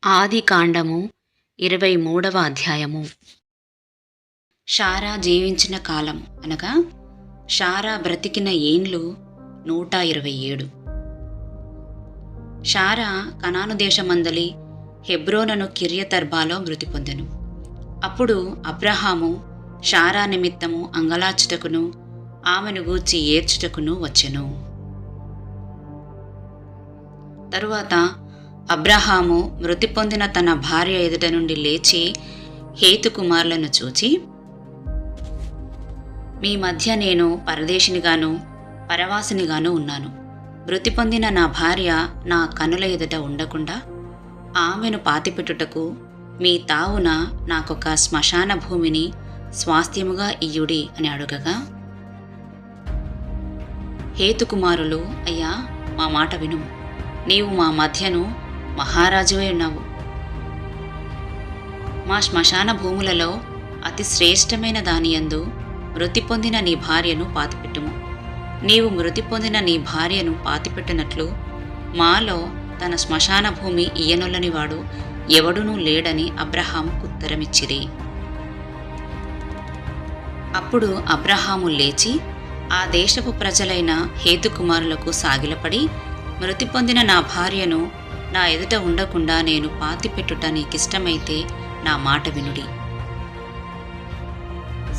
ఆదికాండము 23వ అధ్యాయము. షారా జీవించిన కాలం అనగా షారా బ్రతికిన ఏండ్లు 127. షారా కనాను దేశమందలి హెబ్రోనను కిర్యతర్బాలో మృతి పొందెను. అప్పుడు అబ్రహాము షారా నిమిత్తము అంగలార్చుటకును ఆమెను గూర్చి ఏడ్చుటకును వచ్చెను. తరువాత అబ్రహాము మృతి పొందిన తన భార్య ఎదుట నుండి లేచి హేతు కుమారులను చూచి, మీ మధ్య నేను పరదేశినిగాను పరవాసినిగాను ఉన్నాను. మృతి పొందిన నా భార్య నా కనుల ఎదుట ఉండకుండా ఆమెను పాతిపెట్టుటకు మీ తావున నాకొక శ్మశాన భూమిని స్వాస్థ్యముగా ఇయ్యుడి అని అడుగగా, హేతుకుమారులు, అయ్యా, మా మాట వినుము. నీవు మా మధ్యను మహారాజువై ఉన్నావు. మా శ్మశాన భూములలో అతి శ్రేష్టమైన దానియందు మృతి పొందిన నీ భార్యను పాతిపెట్టుము. నీవు మృతి పొందిన నీ భార్యను పాతిపెట్టినట్లు మాలో తన శ్మశాన భూమి ఇయ్యనొల్లని వాడు ఎవడునూ లేడని అబ్రహాముకు ఉత్తరమిచ్చిరి. అప్పుడు అబ్రహాము లేచి ఆ దేశపు ప్రజలైన హేతుకుమారులకు సాగిలపడి, మృతి పొందిన నా భార్యను నా ఎదుట ఉండకుండా నేను పాతిపెట్టుట నీకిష్టమైతే నా మాట వినుడి.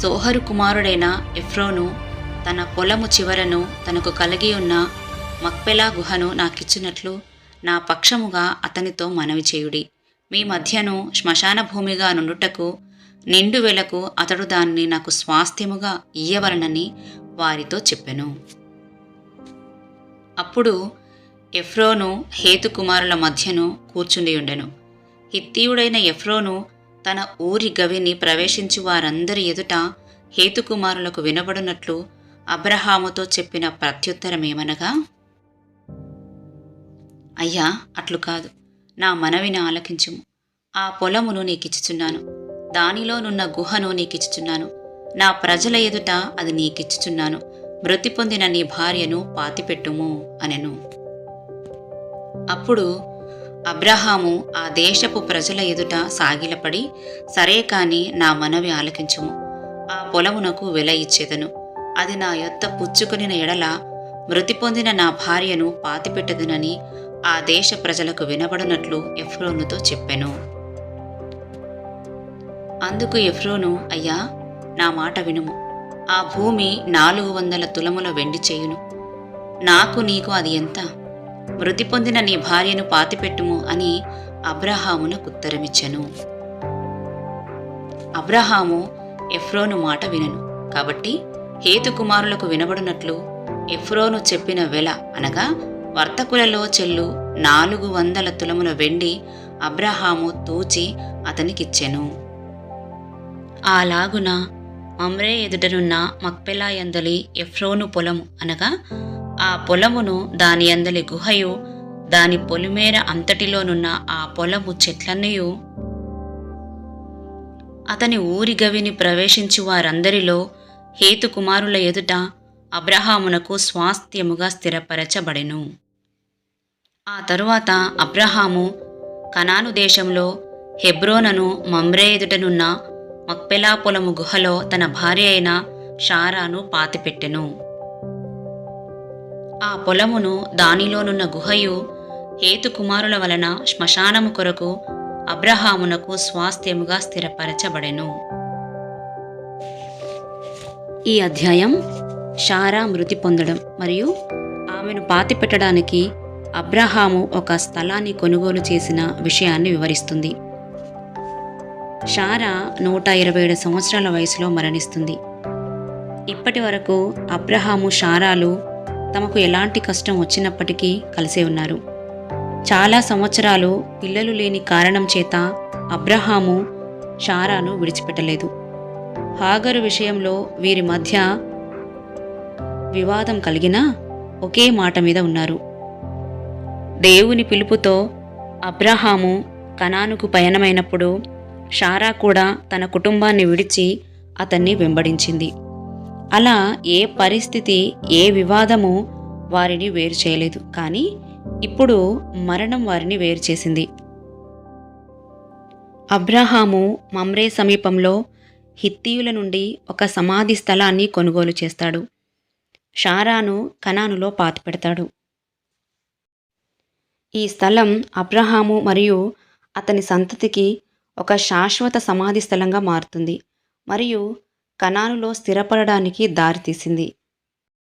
సోహరు కుమారుడైన ఎఫ్రోను తన పొలము చివరను తనకు కలిగి ఉన్న మక్పెలా గుహను నాకిచ్చినట్లు నా పక్షముగా అతనితో మనవి చేయుడి. మీ మధ్యను శ్మశాన భూమిగా నుండుటకు నిండు వెలకు అతడు దాన్ని నాకు స్వాస్థ్యముగా ఇయ్యవలనని వారితో చెప్పెను. అప్పుడు ఎఫ్రోను హేతుకుమారుల మధ్యను కూర్చుండియుండెను. హిత్తీయుడైన ఎఫ్రోను తన ఊరి గవిని ప్రవేశించి వారందరి ఎదుట హేతుకుమారులకు వినబడినట్లు అబ్రహాముతో చెప్పిన ప్రత్యుత్తరమేమనగా, అయ్యా, అట్లు కాదు, నా మనవిని ఆలకించుము. ఆ పొలమును నీకిచ్చుచున్నాను, దానిలోనున్న గుహను నీకిచ్చుచున్నాను, నా ప్రజల ఎదుట అది నీకిచ్చుచున్నాను. మృతి పొందిన నీ భార్యను పాతిపెట్టుము అనెను. అప్పుడు అబ్రహాము ఆ దేశపు ప్రజల ఎదుట సాగిలపడి, సరే కాని నా మనవి ఆలకించుము. ఆ పొలమునకు వెల ఇచ్చేదను. అది నా యొద్ద పుచ్చుకొనిన ఎడల మృతి పొందిన నా భార్యను పాతిపెట్టదునని ఆ దేశ ప్రజలకు వినబడినట్లు ఎఫ్రోనుతో చెప్పెను. అందుకు ఎఫ్రోను, అయ్యా, నా మాట వినుము. ఆ భూమి 400 తులముల వెండి చేయును. నాకు నీకు అది ఎంత? మృతి పొందిన నీ భార్యను పాతిపెట్టుము అని అబ్రహామునకు ఉత్తరమిచ్చెను. అబ్రహాము ఎఫ్రోను మాట వినెను. కాబట్టి హేతుకుమారులకు వినబడినట్లు ఎఫ్రోను చెప్పిన వెల అనగా వర్తకులలో చెల్లు 400 తులముల వెండి అబ్రహాము తూచి అతనికిచ్చెను. అలాగున మమ్రే ఎదుటనున్న మక్పెలా యందలి ఎఫ్రోను పొలము అనగా ఆ పొలమును, దాని యందలి గుహయు, దాని పొలిమేర అంతటిలోనున్న ఆ పొలము చెట్లన్నయూ అతని ఊరి గవిని ప్రవేశించి వారందరిలో హేతుకుమారుల ఎదుట అబ్రహామునకు స్వాస్థ్యముగా స్థిరపరచబడెను. ఆ తరువాత అబ్రహాము కనాను దేశంలో హెబ్రోనను మమ్రే ఎదుటనున్న మక్పెలా పొలము గుహలో తన భార్య అయిన షారాను పాతిపెట్టెను. ఆ పొలమును, దానిలోనున్న గుహయు హేతుకుమారుల వలన శ్మశానము కొరకు అబ్రహామునకు స్వాస్థ్యముగా స్థిరపరచబడెను. ఈ అధ్యాయం షారా మృతి పొందడం మరియు ఆమెను పాతిపెట్టడానికి అబ్రహాము ఒక స్థలాన్ని కొనుగోలు చేసిన విషయాన్ని వివరిస్తుంది. షారా 127 సంవత్సరాల వయసులో మరణిస్తుంది. ఇప్పటి వరకు అబ్రహాము షారాలు తమకు ఎలాంటి కష్టం వచ్చినప్పటికీ కలిసే ఉన్నారు. చాలా సంవత్సరాలు పిల్లలు లేని కారణం చేత అబ్రహాము షారాను విడిచిపెట్టలేదు. హాగరు విషయంలో వీరి మధ్య వివాదం కలిగినా ఒకే మాట మీద ఉన్నారు. దేవుని పిలుపుతో అబ్రహాము కనానుకు పయనమైనప్పుడు షారా కూడా తన కుటుంబాన్ని విడిచి అతన్ని వెంబడించింది. అలా ఏ పరిస్థితి, ఏ వివాదము వారిని వేరు చేయలేదు. కానీ ఇప్పుడు మరణం వారిని వేరు చేసింది. అబ్రహాము మమ్రే సమీపంలో హిత్తీయుల నుండి ఒక సమాధి స్థలాన్ని కొనుగోలు చేస్తాడు. షారాను కనానులో పాతిపెడతాడు. ఈ స్థలం అబ్రహాము మరియు అతని సంతతికి ఒక శాశ్వత సమాధి స్థలంగా మారుతుంది మరియు కనానులో స్థిరపడడానికి దారితీసింది.